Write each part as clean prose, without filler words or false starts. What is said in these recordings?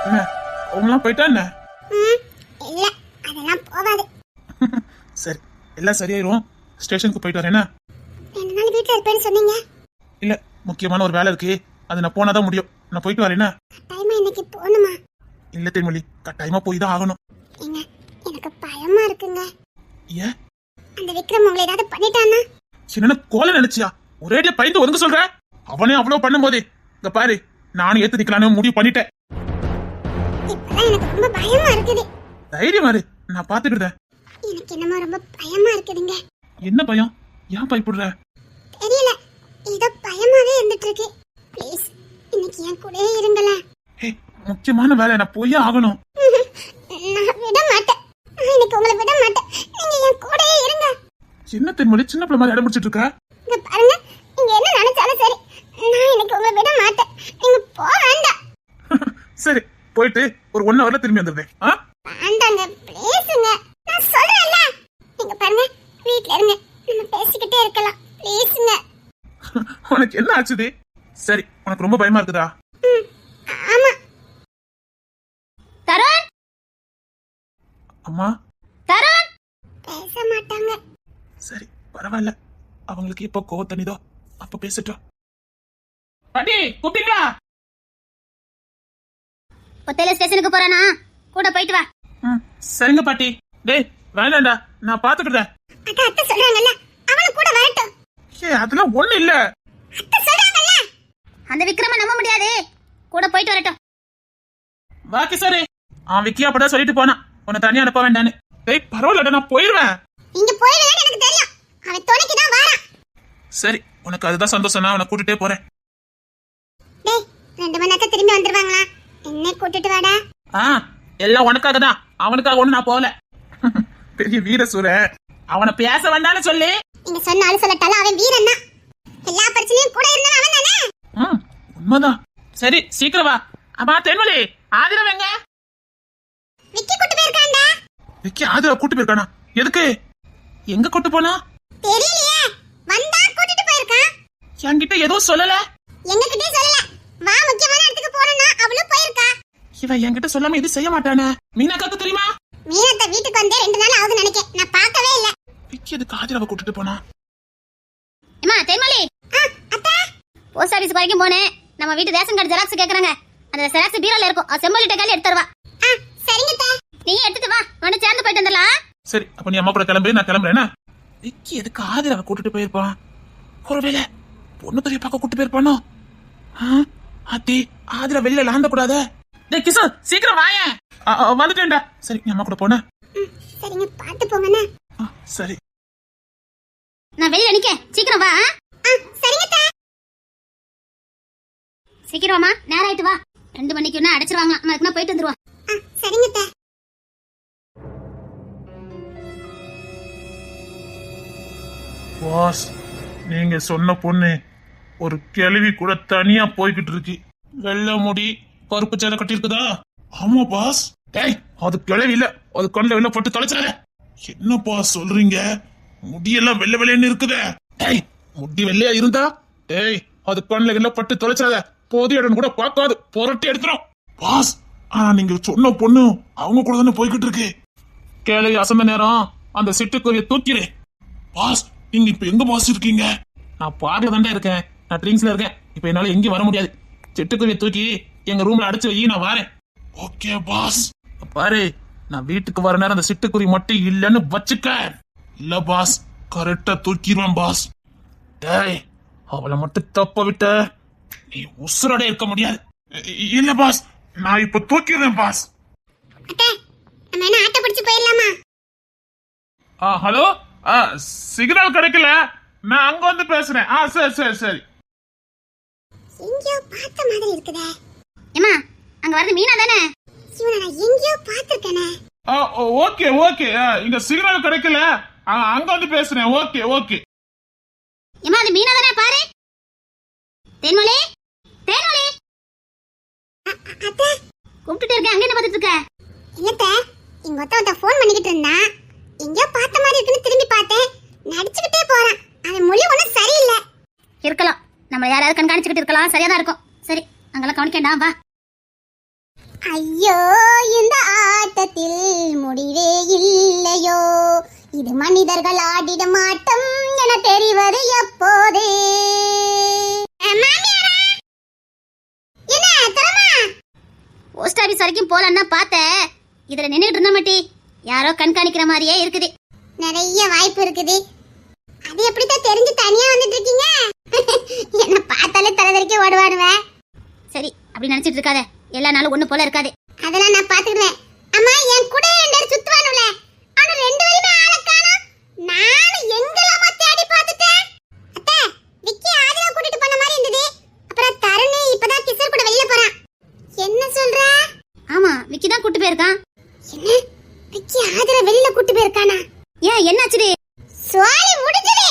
என்ன அவங்களாம் போயிட்டா என்ன? இல்ல அதெல்லாம் போகாது. சரி எல்லாம் சரியாயிரும். ஸ்டேஷனுக்கு போயிட்டு வரேன். 2 நாள் வீட்டுல இருப்பேன்னு சொன்னீங்க. இல்ல முக்கியமான ஒரு வேலை இருக்கு, அது நான் போனாதான் முடியும். நான் போயிட்டு வரேன். கட்டாயமா இன்னைக்கு போகணுமா? இல்ல தேன்மொழி, கட்டாயமா போய் தான் ஆகணும். ஏங்க எனக்கு பயமா இருக்குங்க. ஏன்? அந்த விக்ரம் உங்களை ஏதாவது பண்ணிட்டானா? என்ன கோல நினைச்சியா? ஒரேடியா பயந்து ஒதுங்க சொல்ற? அவனே அவ்வளவு பண்ணும் போதே இங்க பாரு, நானும் ஏத்து நிக்கலான்னு முடிவு பண்ணிட்டேன். இப்பதான் எனக்கு ரொம்ப பயமா இருக்குது. தைரியமா இரு, நான் பாத்துக்கிட்டேன். எனக்கு என்னமோ ரொம்ப பயமா இருக்குதுங்க. என்ன பயம்? ஏன் பயப்படுற? தெரியல, ஏதோ பயமாவே இருந்துட்டு இருக்கு. ப்ளீஸ் இன்னைக்கு என் கூடயே இருங்களேன். ஹே, முக்கியமான வேலை, நான் போயே ஆகணும். நான் விட மாட்டேன். நான் இன்னைக்கு உங்களை விட மாட்டேன். நீங்க என் கூடயே இருங்க. சின்ன தென்மொழி சின்ன பிள்ளை மாதிரி இடம் பிடிச்சிட்டு இருக்க. இங்க பாருங்க, நீங்க என்ன நினைச்சாலும் சரி, நான் இன்னைக்கு உங்களை விட மாட்டேன். நீங்க போக வேண்டாம். சரி போயிட்டு ஒரு 1 ஹவர்ல திரும்பி வந்துடுறேன். வேண்டாங்க ப்ளீஸ்ங்க, நான் சொல்றேன்ல. நீங்க பாருங்க, வீட்ல இருங்க, நம்ம பேசிக்கிட்டே இருக்கலாம். ப்ளீஸ்ங்க. உனக்கு என்ன ஆச்சுது? சரி உனக்கு ரொம்ப பயமா இருக்குதா? ஆமா. தருண், அம்மா தருண் பேச மாட்டாங்க. சரி பரவாயில்ல, அவங்களுக்கு எப்போ கோவம் தண்ணிதோ அப்ப பேசட்டும். பாட்டி கூப்பிட்டீங்களா? ஒத்தையில ஸ்டேஷனுக்கு போறானா? கூட போயிட்டு வா. சரிங்க பாட்டி. டேய் வேண்டாம்டா, நான் பாத்துக்கிட்டேன். அத்தை சொல்றாங்கல்ல, அவனும் கூட வரட்டும். அதெல்லாம் ஒண்ணு இல்ல. அத்தை சொல்றாங்கல்ல. அந்த விக்ரம நம்ப முடியாது, கூட போயிட்டு வரட்டும். பாக்கி சரி, அவன் விக்கியா அப்பதான் சொல்லிட்டு போனான் உன்னை தனியா அனுப்ப வேண்டான்னு. டேய் பரவாயில்லடா, நான் போயிருவேன். நீங்க போயிடுவேன்னு எனக்கு தெரியும். அவன் துணைக்கு தான் வரான். சரி உனக்கு அதுதான் சந்தோஷம், நான் அவனை கூட்டிட்டே போறேன். டேய் 2 மணி நேரத்துல திரும்பி வந்துருவாங்களா? என்ன கூட்டிட்டு வாடா. எல்லாம் உனக்காக தான், அவனுக்காக ஒண்ணு நான் போகல. பெரிய வீரசூரன், அவனை பேச வேண்டாம்னு சொல்லி. நீங்க சொன்னாலும் சொல்லட்டாலும் அவன் வீரன் தான். எல்லா பிரச்சனையும் கூட இருந்தாலும் அவன் தானே. உண்மைதான். சரி சீக்கிரம் வா. அம்மா தென்மொழி, ஆதிரா எங்க? விக்கி கூட்டி போயிருக்கான்டா. விக்கி ஆதிரா கூட்டி போயிருக்கானா? எதுக்கு? எங்க கூட்டு போனா? தெரியலையே, வந்தா கூட்டிட்டு போயிருக்கான். என்கிட்ட எதுவும் சொல்லல. எங்ககிட்டயே சொல்லல. வா முக்கியமான இடத்துக்கு போறேன்னா அவளும் போயிருக்கா. இவன் என்கிட்ட சொல்லாம இது செய்ய மாட்டானே. மீனாக்காக்கு தெரியுமா? மீனத்த வீட்டுக்கு வந்தே 2 நாள் ஆகுது நினைக்கிறேன். நான் பார்க்கவே இல்ல. விக்கி எதுக்கு ஆதிராவை கூட்டிட்டு போனா? ஏமா தேன்மொழி, அத்தை போஸ்ட் ஆபீஸ் வரைக்கும் போனேன். நம்ம வீட்டு ரேஷன் கார்டு ஜெராக்ஸ் கேக்குறாங்க. அந்த ஜெராக்ஸ் பீரோல இருக்கும். செம்மொழிட்ட கையில எடுத்து தருவா. சரிங்க அத்தை. நீ எடுத்துட்டு வா, வந்து சேர்ந்து போயிட்டு வந்துடலாம். சரி அப்ப நீ அம்மா கூட கிளம்பு, நான் கிளம்புறேன். விக்கி எதுக்கு ஆதிராவை கூட்டிட்டு போயிருப்பான்? ஒருவேளை பொண்ணு பெரிய பார்க்க கூட்டு போயிருப்பானோ? அத்தி ஆதிரா வெளியில லாந்த கூடாத. டேய் கிஷோர் சீக்கிரம் வாயேன். வந்துட்டேன்டா. சரி நீ அம்மா கூட போன. சரிங்க, பாத்து போங்கண்ணா. சரி நான் வெளியில நிக்க, சீக்கிரம் வா. சரிங்க அத்தை. சீக்கிரமா, நேரம் ஆயிட்டு வா. 2 மணிக்கு அடைச்சிருவாங்க. நம்ம அதுக்குன்னா போயிட்டு வந்துருவா. சரிங்க அத்தை. பாஸ், நீங்க சொன்ன பொண்ணு ஒரு கிழவி கூட தனியா போய்கிட்டு இருக்கு. வெள்ளை முடி கருப்பு சேலை கட்டி இருக்குதா? ஆமா பாஸ். டேய் அது கிழவி இல்ல, அது கண்ணுல வெள்ள பட்டு தொலைச்சாத. என்ன பாஸ் சொல்றீங்க? முடியெல்லாம் வெள்ளை வெள்ளைன்னு இருக்குதே. டேய் முடி வெள்ளையா இருந்தா டேய் அது கண்ணுல வெள்ள பட்டு தொலைச்சாத. போதிய இடம் கூட பார்க்காது, புரட்டி எடுத்துரும். பாஸ் ஆனா நீங்க சொன்ன பொண்ணு அவங்க கூட தானே போய்கிட்டு இருக்கு. கிழவி அசந்த நேரம் அந்த சிட்டுக்குரிய தூக்கிறேன். பாஸ் நீங்க இப்ப எங்க பாஸ் இருக்கீங்க? நான் பார்ல தாண்டா இருக்கேன். நான் ட்ரிங்க்ஸ்ல இருக்கேன். இப்ப என்னால எங்கேயும் வர முடியாது. சிட்டுக்குருவியை தூக்கி எங்க ரூம்ல அடைச்சு வை, நான் வரேன். Okay boss. பாரு நான் வீட்டுக்கு வர நேரம் அந்த சிட்டுக்குருவி மட்டும் இல்லன்னு வச்சுக்க. இல்ல பாஸ், கரெக்டா தூக்கிடுவேன் பாஸ். டேய் அவளை மட்டும் தப்ப விட்ட நீ உசுரோட இருக்க முடியாது. இல்ல பாஸ், நான் இப்ப தூக்கிடுறேன் பாஸ். அத்தை நம்ம என்ன ஆட்டோ பிடிச்சு போயிடலாமா? ஹலோ, சிக்னல் கிடைக்கல, நான் அங்க வந்து பேசுறேன். சரி சரி சரி. எங்கேயோ பார்த்த மாதிரி இருக்குதே. ஏமா அங்க வரது மீனா தானே? இவனை நான் எங்கேயோ பார்த்திருக்கேனே. ஓகே ஓகே, இங்க சிக்னல் கிடைக்கல, அங்க வந்து பேசுறேன். Okay okay. ஏமா அது மீனா தானே? பாரு. தேன்மொழி, தேன்மொழி. அத்தை கூப்பிட்டுட்டே இருக்கேன், அங்க என்ன பார்த்துட்டு இருக்க? இல்லத்த, எங்க ஒருத்தன் ஃபோன் பண்ணிக்கிட்டு இருந்தா, எங்கேயோ பார்த்த மாதிரி இருக்குன்னு திரும்பி பார்த்தேன். நடிச்சுக்கிட்டே போறான். அவன் மொழி ஒன்றும் சரியில்லை. இருக்கலாம், நம்ம யாராவது கண்காணிச்சுக்கிட்டு இருக்கலாம். சரியா தான் இருக்கும். சரி அங்கெல்லாம் கவனிக்கண்டா, வா. ஐயோ இந்த ஆட்டத்தில் முடிவே இல்லையோ, இது மனிதர்கள் ஆடிடும் ஆட்டம் என தெரிவது எப்போதே. போஸ்ட் ஆபீஸ் வரைக்கும் போலான்னா பார்த்தேன், இதுல நின்னுட்டு இருந்த மாட்டி யாரோ கண்காணிக்கிற மாதிரியே இருக்குது. நிறைய வாய்ப்பு இருக்குது. அது எப்படித்தான் தெரிஞ்சு தனியா வந்துட்டு இருக்கீங்க? என்ன பார்த்தாலே தலைதறிக்க ஓடுவாடுவேன். சரி அப்படி நினைச்சிட்டு இருக்காத, எல்லா நாளும் ஒண்ணு போல இருக்காது. அதெல்லாம் நான் பாத்துக்கிறேன். அம்மா என் கூட ரெண்டு பேர் சுத்துவானுல, ஆனா ரெண்டு பேருமே ஆள காணோம். நான் எங்கெல்லாமா தேடி பார்த்துட்டேன். அத்தை விக்கி ஆதிரா கூட்டிட்டு போன மாதிரி இருந்தது. அப்புறம் தருண் இப்பதான் கிஷோர் கூட வெளியில போறான். என்ன சொல்ற? ஆமா விக்கி தான் கூட்டு போயிருக்கான். என்ன விக்கி ஆதிரா வெளியில கூட்டி போயிருக்கானா? ஏன் என்னாச்சு? சோலி முடிஞ்சது.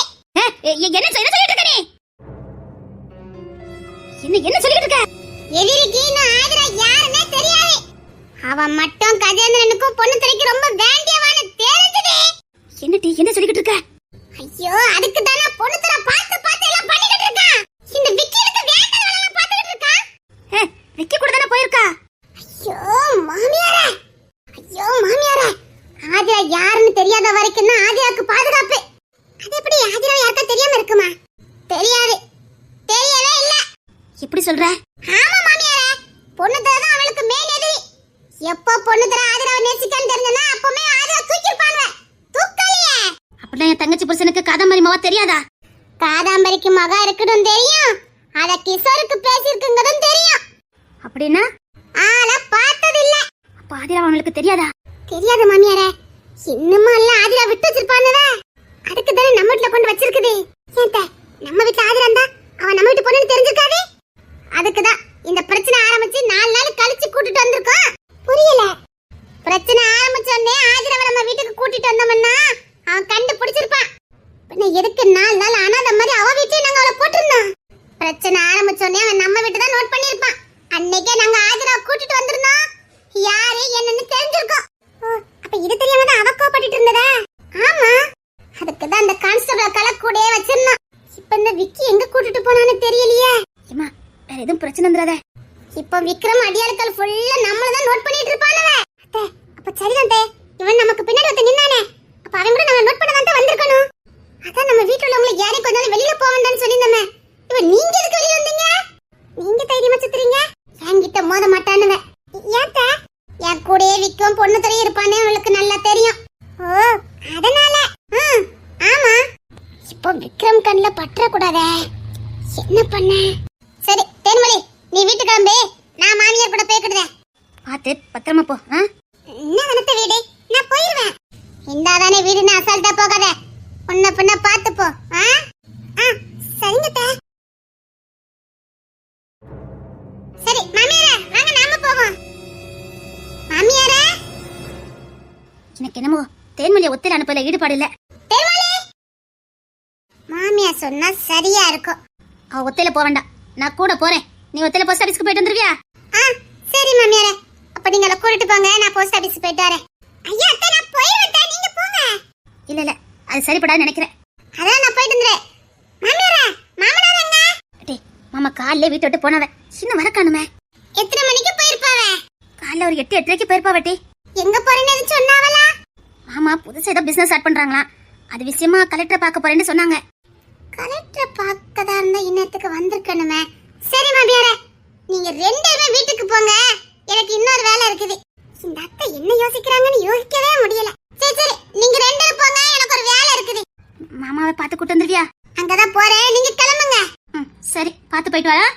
என்ன சொல்லிட்டு இருக்க நீ? என்ன சொல்லிட்டு இருக்க? எதிரிக்கு நான் ஆதிரா யாருன்னே தெரியாது. அவன் மட்டும் கஜேந்திரனுக்கும் பொண்ணு துறைக்கு ரொம்ப வேண்டியவான தெரிஞ்சது. என்ன சொல்லிட்டு இருக்க? ஐயோ அதுக்கு தான பொண்ணு துறை பார்த்து பார்த்து எல்லாம் பண்ணிக்கிட்டு இருக்கான். இந்த விக்கிக்கு வேண்டாதவளெல்லாம் பார்த்துக்கிட்டு இருக்கான். விக்கி கூட தானே போயிருக்கா. ஐயோ மாமியாரே, ஐயோ மாமியாரே, ஆதிரா யாருன்னு தெரியாத வரைக்கும் தான் ஆதிராக்கு பாதுகாப்பு. அது எப்படி ஆதிரா யாருக்கா தெரியாம இருக்குமா? தெரியாது, தெரியவே இல்ல. எப்படி சொல்ற? ஆமா மாமியாரே, பொண்ணு துறை தான் அவளுக்கு மெயின் எதிரி. எப்போ பொண்ணு துறை ஆதிராவை நேசிக்கான்னு தெரிஞ்சனா அப்பமே ஆதிரா தூக்கிருப்பாங்க. தூக்கலையே. அப்படின்னா என் தங்கச்சி புருஷனுக்கு காதாம்பரி மாவா தெரியாதா? காதாம்பரிக்கு மகா இருக்கணும் தெரியும், அத கிஷோருக்கு பேசிருக்குங்கதும் தெரியும். அப்படின்னா ஆள பார்த்தது இல்ல. அப்ப ஆதிரா அவங்களுக்கு தெரியாதா? தெரியாது மாமியாரே, இன்னுமா இல்ல ஆதிரா விட்டு வச்சிருப்பானவே. அதுக்கு தானே நம்ம வீட்ல கொண்டு வச்சிருக்குது. ஏன்ட்ட நம்ம வீட்ல ஆதிரா இருந்தா அவன் நம்ம வீட்டு பொண்ணுன்னு தெரிஞ்சிருக்காது. அதுக்கு தான் இந்த பிரச்சனை ஆரம்பிச்சு 4 நாள் கழிச்சு கூட்டிட்டு வந்திருக்கோம். புரியல? பிரச்சனை ஆரம்பிச்ச உடனே ஆதிராவை நம்ம வீட்டுக்கு கூட்டிட்டு வந்தோம்னா அவன் கண்டு பிடிச்சிருப்பான். பின்ன எதுக்கு 4 நாள் அனாதை மாதிரி அவ வீட்லயே நாங்க அவளை போட்டிருந்தோம்? பிரச்சனை ஆரம்பிச்ச உடனே அவன் நம்ம வீட்டு தான் நோட் பண்ணிருப்பான். அன்னைக்கே நாங்க ஆதிராவை கூட்டிட்டு வந்திருந்தோம். யாரு என்னன்னு தெரிஞ்சிருக்கோம். அப்ப இது தெரியாம தான் அவ கோபப்பட்டு இருந்ததா? ஆமா, அதுக்கு தான் அந்த கான்ஸ்டபிள் கலக்கூடே வச்சிருந்தோம். இப்ப இந்த விக்கி எங்க கூட்டிட்டு போனான்னு தெரியலையே. ஏமா வேற எதுவும் பிரச்சனை வந்துடாத. இப்ப விக்ரம் அடியாட்கள் ஃபுல்லா நம்மள தான் நோட் பண்ணிட்டு இருப்பானவே. அத்தை அப்ப சரிதான் தே, இவன் நமக்கு பின்னாடி வந்து நின்னானே, அப்ப அவன் கூட நம்ம நோட் பண்ண தான் வந்திருக்கணும். அதான் நம்ம வீட்ல உள்ளவங்க யாரே கொஞ்ச நாள் வெளியில போக வேண்டாம்னு சொல்லிருந்தமே. இவன் நீங்க எதுக்கு வெளிய வந்தீங்க? நீங்க தைரியமா சுத்துறீங்க? என்கிட்ட மோத மாட்டானுவே. ஏத்த என் கூடயே விக்கும் பொண்ணு துறை இருப்பானே உங்களுக்கு நல்லா தெரியும். ஓ அதனால ஆமா. இப்போ விக்ரம் கண்ணுல பற்ற கூடாதே, என்ன பண்ண? சரி தேன்மொழி நீ வீட்டு கிளம்பு, நான் மாமியார் கூட போய்க்கிடுறேன். பார்த்து பத்திரமா போ. என்ன வனத்த வீடு, நான் போயிருவேன். இந்தாதானே வீடுன்னு அசால்ட்டா போகாத, பொண்ண பொண்ண பார்த்து போ. சரிங்க தே. சரி மாமியாரே வாங்க நாம போவோம். மாமியாரே எனக்கு என்னமோ தேன்மொழியை ஒத்தையில அனுப்பல ஈடுபாடு இல்ல. தேன்மொழி மாமியார் சொன்னா சரியா இருக்கும். அவ ஒத்தையில போக வேண்டாம், நான் கூட போறேன். நீ ஒத்தையில போஸ்ட் ஆபீஸ்க்கு போயிட்டு வந்துருவியா? சரி மாமியாரே, அப்ப நீங்க கூட்டிட்டு போங்க, நான் போஸ்ட் ஆபீஸ் போயிட்டு வரேன். ஐயா அத்தை நான் போயிடுறேன், நீங்க போங்க. இல்ல அது சரிப்படாது நினைக்கிறேன். அதான் நான் போயிட்டு வந்துறேன். மாமியாரே மாமனார் எங்க? டேய் மாமா காலையில வீட்டை விட்டு போனவ சின்ன வரக்கானுமே. எத்தனை மணிக்கு போயிருப்பாவே? காலைல ஒரு 8:30க்கு போயிருப்பா. வட்டி எங்க போறேன்னு சொன்னாவளா? மாமா புதுசா ஏதோ பிசினஸ் ஸ்டார்ட் பண்றாங்களா, அது விஷயமா கலெக்டர் பார்க்க போறேன்னு சொன்னாங்க. கலெக்டர் பார்க்கதா இருந்தா இன்னத்துக்கு வந்திருக்கணுமே. சரி மாமியாரே நீங்க ரெண்டுமே வீட்டுக்கு போங்க, எனக்கு இன்னொரு வேலை இருக்குது. இந்த அத்தை என்ன யோசிக்கிறாங்கன்னு யோசிக்கவே முடியல. சரி சரி நீங்க ரெண்டு பேரும் போங்க, எனக்கு ஒரு வேலை இருக்குது. மாமாவை பார்த்து கூட்டு வந்துருவியா? அங்கதான் போறேன், நீங்க கிளம்புங்க. சரி பார்த்து போயிட்டு வரா.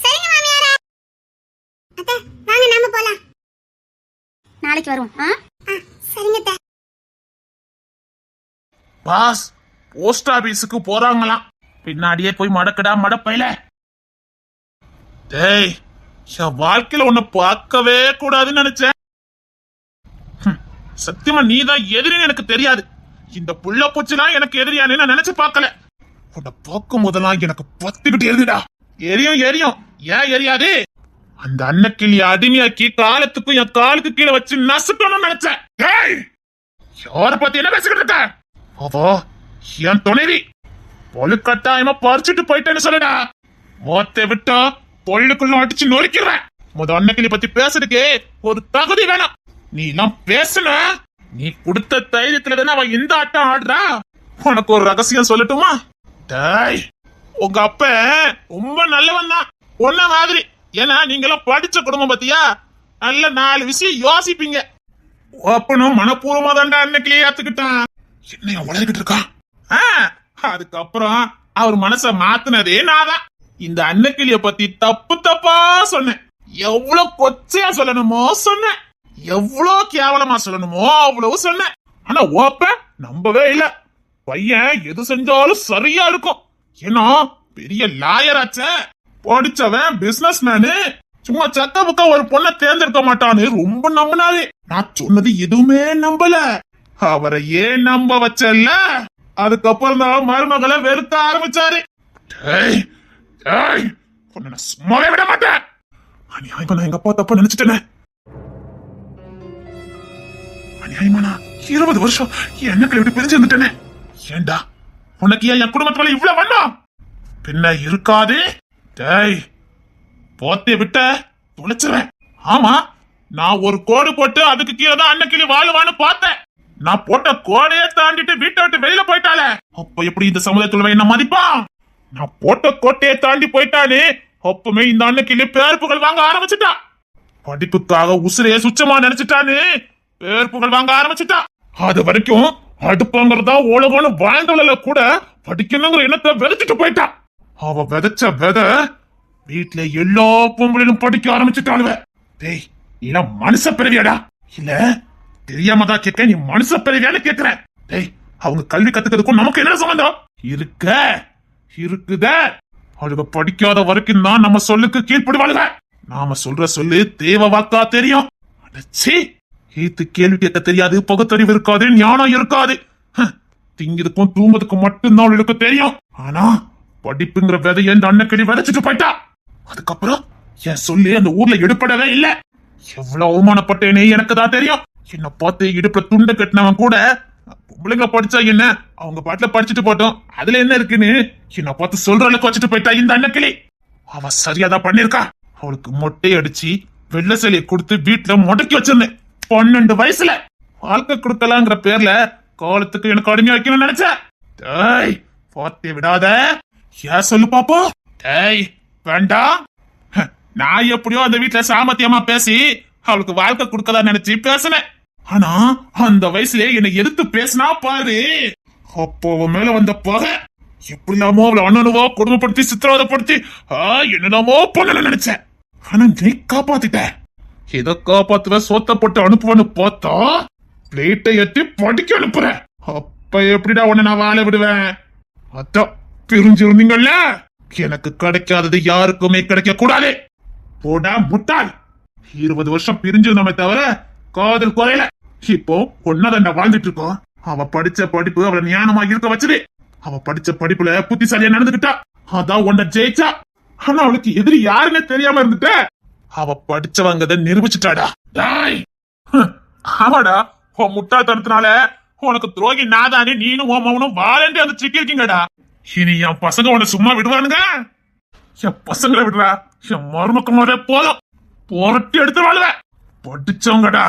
சரிங்க மாமியாரே. அத்தை வாங்க நாம போலாம். நாளைக்கு வரும். சரிங்க அத்தை. பாஸ் போஸ்ட் ஆபீஸுக்கு போறாங்களாம். பின்னாடியே போய் மடக்கடா மடப்பையில. டேய் என் வாழ்க்கையில உன்னை பார்க்கவே கூடாதுன்னு நினைச்சேன். சத்தியமா நீதான் எதிரின்னு எனக்கு தெரியாது. இந்த புள்ள பூச்சிலாம் எனக்கு எதிரியானு நான் நினைச்சு பார்க்கல. உன்னை பார்க்கும் போதெல்லாம் எனக்கு பத்துக்கிட்டு எரியுதுடா. எரியும் எரியும், ஏன் எரியாது? அந்த அன்னக்கிளி அடிமையாக்கி காலத்துக்கும் என் காலுக்கு கீழே வச்சு நசுக்கணும்னு நினைச்சேன். யார பத்தி என்ன பேசிக்கிட்டு இருக்க? அவோ என் துணைவி. பொழுக்கட்டாயமா பறிச்சுட்டு போயிட்டேன்னு சொல்லுடா. மோத்தை விட்டா பொள்ளுக்குள்ள அடிச்சு நொறுக்கிறேன். அன்னைக்கிளி பத்தி பேசுறதுக்கு ஒரு தகுதி வேணும். நீ எல்லாம் பேசுன, நீ கொடுத்த தைரியத்துல தானே அவன் இந்த ஆட்டம் ஆடுறா. உனக்கு ஒரு ரகசியம் சொல்லட்டுமா? டேய், உங்க அப்ப ரொம்ப நல்லவன் தான் ஒன்ன மாதிரி. ஏன்னா நீங்க எல்லாம் படிச்ச குடும்பம் பத்தியா, நல்ல 4 விஷயம் யோசிப்பீங்க. அப்பனும் மனப்பூர்வமா தாண்டா அன்னைக்கிளே ஏத்துக்கிட்டான். என்னைய வளர்க்கிட்டு இருக்கான். அதுக்கப்புறம் அவர் மனச மாத்தினதே நாதான். இந்த அன்னக்கிளிய பத்தி தப்பு தப்பா சொன்னேன். எவ்வளவு கொச்சையா சொல்லணுமோ சொன்னேன், எவ்வளவு கேவலமா சொல்லணுமோ அவ்வளவு சொன்னேன். ஆனா ஓப்ப நம்பவே இல்ல. பையன் எது செஞ்சாலும் சரியா இருக்கும். ஏன்னா பெரிய லாயராச்ச, படிச்சவன், பிசினஸ் மேனு. சும்மா சக்க புக்க ஒரு பொண்ணை தேர்ந்தெடுக்க மாட்டான்னு ரொம்ப நம்பினாரு. நான் சொன்னது எதுவுமே நம்பல. அவரை ஏன் நம்ப வச்சல, அதுக்கப்புறம் தான் மருமகளை வெறுக்க ஆரம்பிச்சாரு. சும்மாவே விட மாட்டேன். அநியாயமா நான் எங்க அப்பா தப்பா நினைச்சிட்டேனே. அநியாயமா நான் 20 வருஷம் என்னக்களை விட்டு பிரிஞ்சு வந்துட்டேனே. ஏண்டா உனக்கு என் குடும்பத்துல இவ்வளவு வேண்டாம்? பின்ன இருக்காது. டேய், போத்தே விட்ட தொலைச்சிருவேன். ஆமா, நான் ஒரு கோடு போட்டு அதுக்கு கீழே தான் அன்னக்கிளி வாழுவான்னு பார்த்தேன். நான் போட்ட கோடையே தாண்டிட்டு வீட்டை விட்டு வெளியில போயிட்டால, அப்ப எப்படி இந்த சமுதாயத்துல என்ன மதிப்பா? நான் போட்ட கோட்டையை தாண்டி போயிட்டானே, அப்பமே இந்த அன்னக்கிளி பேர் புகழ் வாங்க ஆரம்பிச்சுட்டா. படிப்புக்காக உசிரைய சுச்சமா நினைச்சிட்டானு பேர் புகழ் வாங்க ஆரம்பிச்சுட்டா. அது வரைக்கும் அடுப்பங்கிறதா உலகம்னு வாழ்ந்தவள கூட படிக்கணுங்கிற எண்ணத்தை விதைச்சிட்டு போயிட்டா. அவ விதைச்ச வித வீட்டுல எல்லா பொம்பளையும் படிக்க ஆரம்பிச்சுட்டாளுவ. டேய், இல்ல மனுஷ பிறவியாடா? இல்ல தெரியாம தான் கேட்க, நீ மனுஷ பிறவியான்னு கேக்குற. டேய், அவங்க கல்வி கத்துக்கிறதுக்கும் நமக்கு என்ன சம்பந்தம் இருக்குத? அவளுக்கு படிக்காத வரைக்கும் தான் நம்ம சொல்லுக்கு கீழ்படுவாளுக. நாம சொல்ற சொல்லு தேவ வாக்கா தெரியும். அடச்சி, ஏத்து கேள்வி கேட்க தெரியாது, பகுத்தறிவு இருக்காது, ஞானம் இருக்காது. திங்கிறதுக்கும் தூங்குறதுக்கும் மட்டும்தான் அவளுக்கு தெரியும். ஆனா படிப்புங்கிற விதைய இந்த அன்னக்கிளி விதைச்சிட்டு போயிட்டா. அதுக்கப்புறம் என் சொல்லி அந்த ஊர்ல எடுப்படவே இல்ல. எவ்வளவு அவமானப்பட்டேனே எனக்கு தான் தெரியும். என்ன பார்த்து இடுப்புல துண்டை கட்டினவன் கூட பொம்பளைங்க படிச்சா என்ன, அவங்க பாட்டுல படிச்சுட்டு போட்டோம், அதுல என்ன இருக்குன்னு என்ன பார்த்து சொல்ற அளவுக்கு வச்சுட்டு போயிட்டா இந்த அன்னக்கிளி. அவ சரியாதான் பண்ணிருக்கா. அவளுக்கு மொட்டை அடிச்சு வெள்ளை சிலையை கொடுத்து வீட்டுல முடக்கி வச்சிருந்தேன். 12 வயசுல வாழ்க்கை கொடுக்கலாங்கிற பேர்ல காலத்துக்கு எனக்கு அடிமையா வைக்கணும்னு நினைச்சேன். டேய், பார்த்தே விடாத. ஏன் சொல்லு பாப்போம். டேய், வேண்டாம். நான் எப்படியோ அந்த வீட்டுல சாமத்தியமா பேசி அவளுக்கு வாழ்க்கை கொடுக்கதான் நினைச்சு பேசினேன். ஆனா அந்த வயசுல என்னை எதிர்த்து பேசினா பாரு, அப்போ மேல வந்த பகை எப்படிலாமோ அவளை அண்ணனுவோ கொடுமைப்படுத்தி சித்திரவதைப்படுத்தி என்னென்னமோ பண்ணல நினைச்சேன். ஆனா நீ காப்பாத்திட்ட. எதை காப்பாத்துவ, சோத்த போட்டு அனுப்புவேன்னு பார்த்தா பிளேட்டை ஏற்றி படிக்க அனுப்புற. அப்ப எப்படிடா உன்னை நான் வாழ விடுவேன்? அதான் பிரிஞ்சிருந்தீங்கல்ல, எனக்கு கிடைக்காதது யாருக்குமே கிடைக்க கூடாது. போடா முட்டாள். 20 வருஷம் பிரிஞ்சிருந்தோமே தவிர காதல் குறையல. இப்போ ஒன்னதண்ட வாழ்ந்துட்டு இருக்கோம். அவ படிச்ச படிப்பு அவளை ஞானமா இருக்க வச்சது. அவ படிச்ச படிப்புல புத்திசாலியா நடந்துகிட்டா, அதான் உன்னை ஜெயிச்சா. ஆனா அவளுக்கு எதிரி யாருன்னு தெரியாம இருந்துட்ட. அவ படிச்சவங்க நிரூபிச்சுட்டாடா. ஆமாடா, உன் முட்டாள்தனத்தினால உனக்கு துரோகி நாதானே நீனும் உன் மவனும் வாழண்டே வந்து சிக்கிருக்கீங்கடா. இனி என் பசங்க உன்னை சும்மா விடுவானுங்க? என் பசங்களை விடுறா, என் மருமக்களோட போதும் புரட்டி எடுத்து வாழுவ. படிச்சவங்கடா.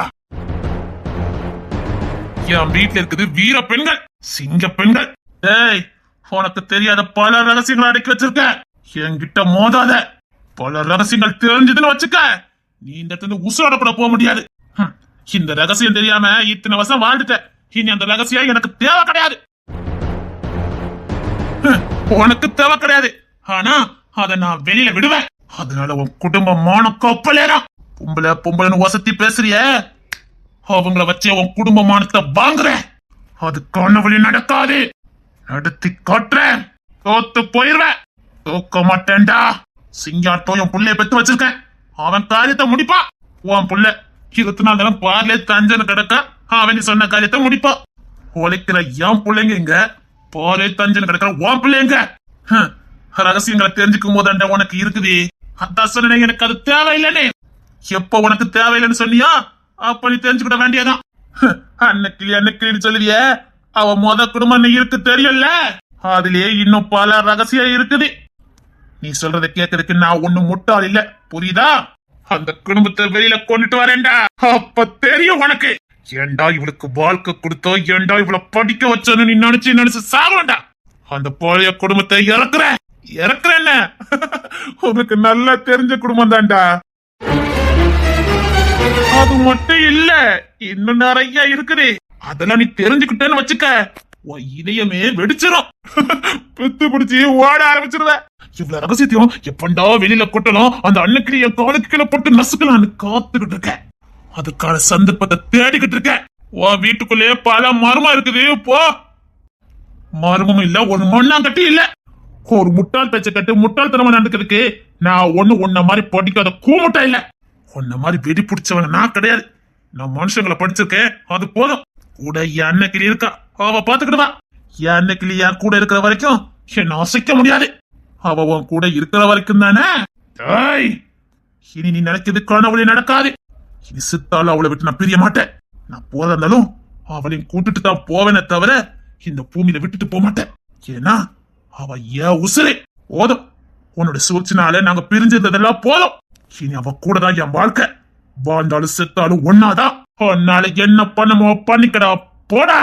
என் வீட்டுல இருக்குது வீர பெண்கள், சிங்க பெண்கள். டேய், உனக்கு தெரியாத பல ரகசியங்களை அடக்கி வச்சிருக்க. என்கிட்ட மோதாத. பல ரகசியங்கள் தெரிஞ்சதுன்னு வச்சுக்க, நீ இந்த இடத்துல உசுரோட கூட போக முடியாது. இந்த ரகசியம் தெரியாம இத்தனை வருஷம் வாழ்ந்துட்ட. இனி அந்த ரகசியம் எனக்கு தேவை கிடையாது. உனக்கு தேவை கிடையாது. ஆனா அதை நான் வெளியில விடுவேன். அதனால உன் குடும்பமான கப்பலேரா. பொம்பளைன்னு வசதி பேசுறிய, அவங்கள வச்சு உன் குடும்பமானத்தை வாங்குற. அது கனவுல நடக்காது. நடத்தி காட்டுறேன். தோத்து போயிருவேன். தோக்க மாட்டேன்டா. சிங்காட்டம் என் புள்ளைய பெத்து வச்சிருக்கேன். அவன் காரியத்தை முடிப்பா. உன் புள்ள 24 நேரம் பார்லே தஞ்சன்னு கிடக்க, அவன் சொன்ன காரியத்தை முடிப்பா. உழைக்கிற என் பிள்ளைங்க இங்க, பாலே தஞ்சன்னு கிடக்கிற உன் பிள்ளைங்க. ரகசியங்களை தெரிஞ்சுக்கும் போது உனக்கு இருக்குது. அதான் சொன்ன, எனக்கு அது தேவையில்லைன்னு. எப்ப உனக்கு தேவையில்லைன்னு சொன்னியா அப்ப நீ தெரிஞ்சுக்கிட வேண்டியதான். அன்னைக்கிளின்னு சொல்லுவிய, அவ குடும்பம் இருக்கு தெரியல. அதுலயே இன்னும் பல ரகசியம் இருக்குது. நீ சொல்றதை கேட்கறதுக்கு நான் ஒண்ணும் முட்டாள் இல்ல, புரியுதா? அந்த குடும்பத்தை வெளியில கொண்டுட்டு வரேன்டா. அப்ப தெரியும் உனக்கு. ஏண்டா இவளுக்கு வாழ்க்கை கொடுத்தோ, ஏண்டா இவளை படிக்க வச்சோன்னு நீ நினைச்சு சாகலண்டா. அந்த பழைய குடும்பத்தை இறக்குறேன்ன. உனக்கு நல்லா தெரிஞ்ச குடும்பம் தான்டா. அது மட்டும் இல்ல, இன்னும் நிறைய இருக்குது. அதெல்லாம் நீ தெரிஞ்சுக்கிட்டேன்னு வச்சுக்க, உன் இதயமே வெடிச்சிரும். பெத்து பிடிச்சி ஓட ஆரம்பிச்சிருவ. இவ்வளவு ரகசியத்தையும் எப்பண்டா வெளியில கொட்டணும், அந்த அன்னைக்கு என் காலுக்கு கீழே போட்டு நசுக்கலான்னு காத்துக்கிட்டு இருக்க. அதுக்கான சந்தர்ப்பத்தை தேடிக்கிட்டு இருக்க. உன் வீட்டுக்குள்ளேயே பல மர்மம் இருக்குது. போ. மர்மம் இல்ல, ஒரு மண்ணாங்கட்டி இல்ல, ஒரு முட்டாள் பேச்ச கட்டு முட்டாள்தனமா நடக்கிறதுக்கு நான் உன்ன மாதிரி படிக்காத கூமுட்டா இல்ல. உன்ன மாதிரி வெடி பிடிச்சவங்க நான் கிடையாது. நான் மனுஷங்களை படிச்சிருக்கேன், அது போதும். கூட என் அன்னைக்கிளி இருக்கா, அவ பாத்துக்கிடுவா. என் அன்னைக்கிளி என் கூட இருக்கிற வரைக்கும் என்ன அசைக்க முடியாது. அவ உன் கூட இருக்கிற வரைக்கும் தானே. இனி நீ நினைக்கிறது கனவுளே நடக்காது. இனி சித்தாலும் அவளை விட்டு நான் பிரிய மாட்டேன். நான் போதா இருந்தாலும் அவளையும் கூட்டுட்டு தான் போவேனே தவிர இந்த பூமியில விட்டுட்டு போக மாட்டேன். ஏன்னா அவ ஏன் உசுரே. போதும், உன்னோட சூழ்ச்சினால நாங்க பிரிஞ்சிருந்ததெல்லாம் போதும். இனி அவ கூட தான் என் வாழ்க்கை. வாழ்ந்தாலும் செத்தாலும் ஒன்னாதான். நாளைக்கு என்ன பண்ணமோ பண்ணிக்கடா. போடா.